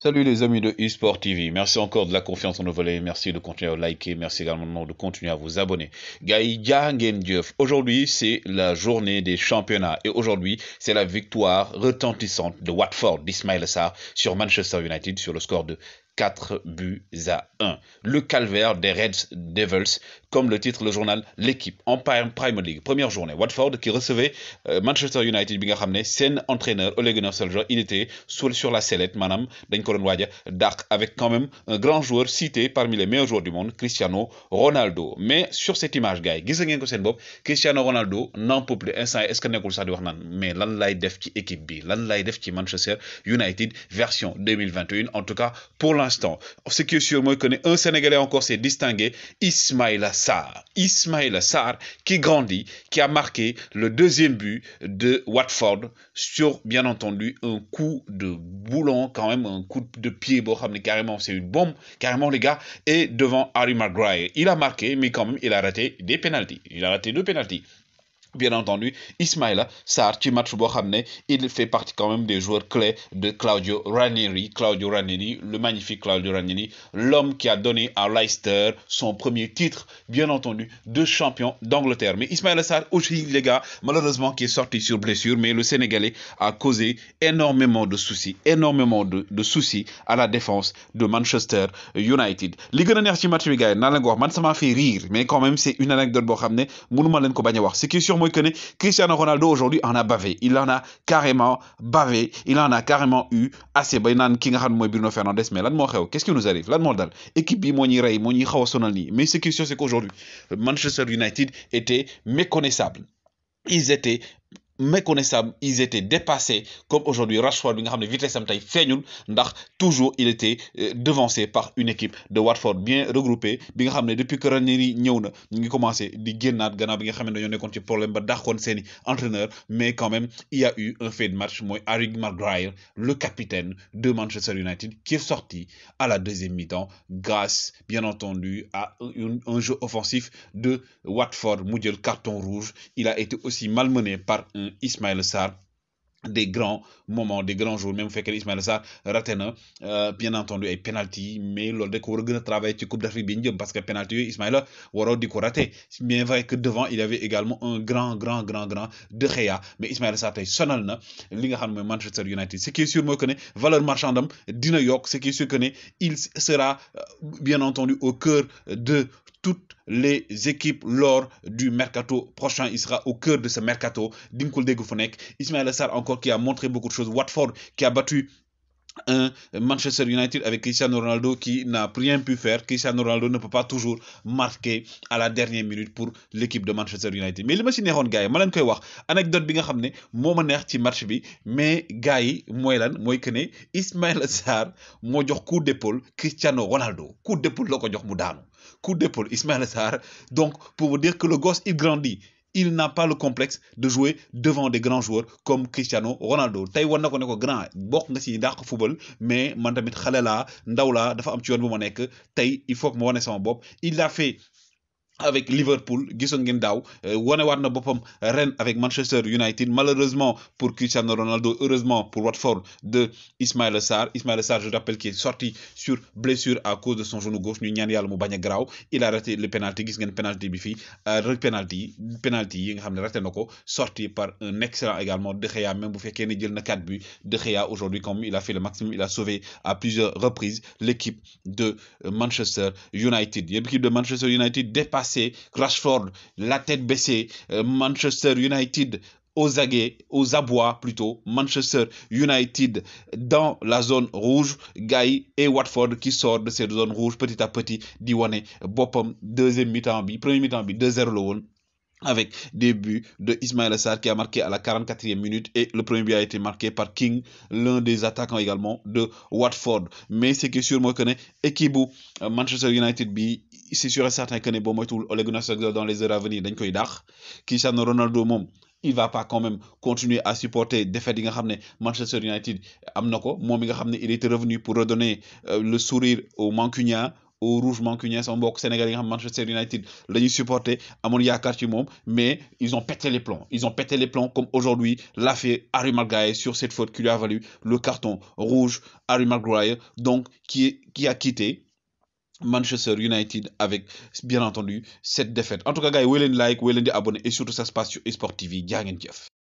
Salut les amis de eSport TV, merci encore de la confiance renouvelée, merci de continuer à liker, merci également de continuer à vous abonner. Gaï Janguen Dieuf, aujourd'hui c'est la journée des championnats et aujourd'hui c'est la victoire retentissante de Watford d'Ismaïla Sarr sur Manchester United sur le score de 4 buts à 1. Le calvaire des Red Devils, comme le titre le journal L'équipe en Premier League. Première journée, Watford qui recevait Manchester United bi nga xam ne seen entraîneur Ole Gunnar Solskjaer il était sur la sellette maanaam dañ ko doon waaj a dàq avec quand même un grand joueur cité parmi les meilleurs joueurs du monde Cristiano Ronaldo. Mais sur cette image gars yi gis ngeen ko seen bopp Cristiano Ronaldo n'en peut plus instant est-ce que nekkul sax di wax naan mais lan lay def ci équipe bi lan lay def ci Manchester United version 2021 en tout cas pour l'instant. Ce qui est sûr mooy que ne un Sénégalais encore s'est distingué, Ismaïla Sarr. Ismaïla Sarr qui grandit, qui a marqué le deuxième but de Watford sur, bien entendu, un coup de boulon, quand même, un coup de pied, bon, carrément, c'est une bombe, carrément, les gars, et devant Harry Maguire. Il a marqué, mais quand même, il a raté des pénaltys. Il a raté deux pénaltys. Bien entendu, Ismaïla Sarr, ci match boo xam ne il fait partie quand même des joueurs clés de Claudio Ranieri. Claudio Ranieri, le magnifique Claudio Ranieri, l'homme qui a donné à Leicester son premier titre, bien entendu, de champion d'Angleterre. Mais Ismaïla Sarr aussi, les gars, malheureusement, qui est sorti sur blessure, mais le Sénégalais a causé énormément de soucis à la défense de Manchester United. Li gën a neex ci match bi gars yi naa leen ko wax man ça m'a fait rire, mais quand même c'est une anecdote boo xam ne mënuma leen ko bañ a wax. Ce qui est sûr mooy que ne Cristiano Ronaldo aujourd'hui en a bavé, il en a carrément bavé, il en a carrément eu assez bay naan ki nga xam ne mooy Bruno Fernandes. Mais lan moo xew, qu'est-ce qui nous arrive, lan moo dal équipe bi moo ñuy rey moo ñuy xaw a sonal nii. Mais ce qui est sûr c'est qu'aujourd'hui Manchester United était méconnaissable, ils étaient méconnaissables, ils étaient dépassés comme aujourd'hui Rashford bi nga xam ne vitesse am tey feeñul ndax toujours il était devancé par une équipe de Watford bien regroupée bi nga xam ne depuis que Ranieri ñëw na ñu ngi commencé di génnaat gannaaw bi nga xam ne dañoo nekkoon ci problème ba dàqoon seeni entraîneur. Mais quand même il y a eu un fait de match mooy Harry Maguire, le capitaine de Manchester United, qui est sorti à la deuxième mi-temps grâce bien entendu à un jeu offensif de Watford mu jël carton rouge. Il a été aussi malmené par un Ismaïla Sarr, des grands moments, des grands jours, même bu fekkee Ismaïla Sarr raté na bien entendu ay penalty, mais loolu da ko war a gën a travailler ci Coupe d'Afrique bi ñu jëm parce que penalty yooyu Ismaïla waroo di ko raté. Bien vrai que devant il y avait également un grand De Gea, mais Ismaïla Sarr tey sonal na li nga xam ne mooy Manchester United. Ce qui est sûr mooy que ne valeur marchande am dina yokk, ce qui est sûr que ne il sera bien entendu au cœur de toutes les équipes lors du mercato prochain. Il sera au cœur de ce mercato. Dinkul Degu Fonek, Ismaël Sarr encore qui a montré beaucoup de choses. Watford qui a battu un Manchester United avec Cristiano Ronaldo qui n'a rien pu faire. Cristiano Ronaldo ne peut pas toujours marquer à la dernière minute pour l'équipe de Manchester United. Mais li ma si neexoon gars yi ma leen koy wax anecdote bi nga xam ne moo ma neex ci match bi, mais gars yi mooy lan mooy que ne Ismaïla Sarr moo jox coup d'épaule Cristiano Ronaldo, coup d'épaule la ko jox mu daanu, coup d'épaule Ismaïla Sarr. Donc pour vous dire que le gosse il grandit, il n'a pas le complexe de jouer devant des grands joueurs comme Cristiano Ronaldo. Tey war na ko ne ko grand bokk nga ci dàq football, mais man tamit xale laa ndaw laa dafa am ci yoon bu ma nekk tey il faut que ma wane sama bopp. Il l'a fait avec Liverpool, gisoon ngeen daaw wanewaat na boppam ren avec Manchester United. Malheureusement pour Cristiano Ronaldo, heureusement pour Watford de Ismaïla Sarr. Ismaïla Sarr, je rappelle, qui est sorti sur blessure à cause de son genou gauche. ñu ñaan yàlla mu bañ a garaaw. Il a raté le penalty, gis ngeen penalty bi fii penalty yi nga xam ne raté na ko, sorti par un excellent également De Gea. Même bu fekkee ne jël na 4 buts, De Gea aujourd'hui comme il a fait le maximum, il a sauvé à plusieurs reprises l'équipe de Manchester United. L'équipe de Manchester United dépasse Rashford, la tête baissée, Manchester United aux aguets, aux abois plutôt, Manchester United dans la zone rouge, Gaï et Watford qui sort de cette zone rouge petit à petit, di wane boppam. Deuxième mi-temps bi, premier mi-temps bi 2-0 la woon, avec des buts de Ismaïla Sarr qui a marqué à la 44e minute, et le premier but a été marqué par King, l'un des attaquants également de Watford. Mais ce qui est sûr moi que équipe Manchester United bi c'est sûr et certain que ne boo moytuwul Ole Gunnar Solskjaer dans les heures à venir dañ koy dàq. Cristiano Ronaldo moom il va pas quand même continuer à supporter défaite yi nga xam ne Manchester United am na ko moom mi nga xam ne il était revenu pour redonner le sourire aux Mancuniens, au rouge mancunien sama mbokk Sénégal yi nga xam Manchester United la ñuy supporter amoon yaakaar ci moom mais ils ont pété les plombs comme aujourd'hui l'a fait Harry Maguire sur cette faute qui lui a valu le carton rouge. Harry Maguire donc qui a quitté Manchester United avec bien entendu cette défaite en tout cas gars yi wéy leen like wéy leen di abonné et surtout ça se passe sur eSport TV jaa ngeen jëf.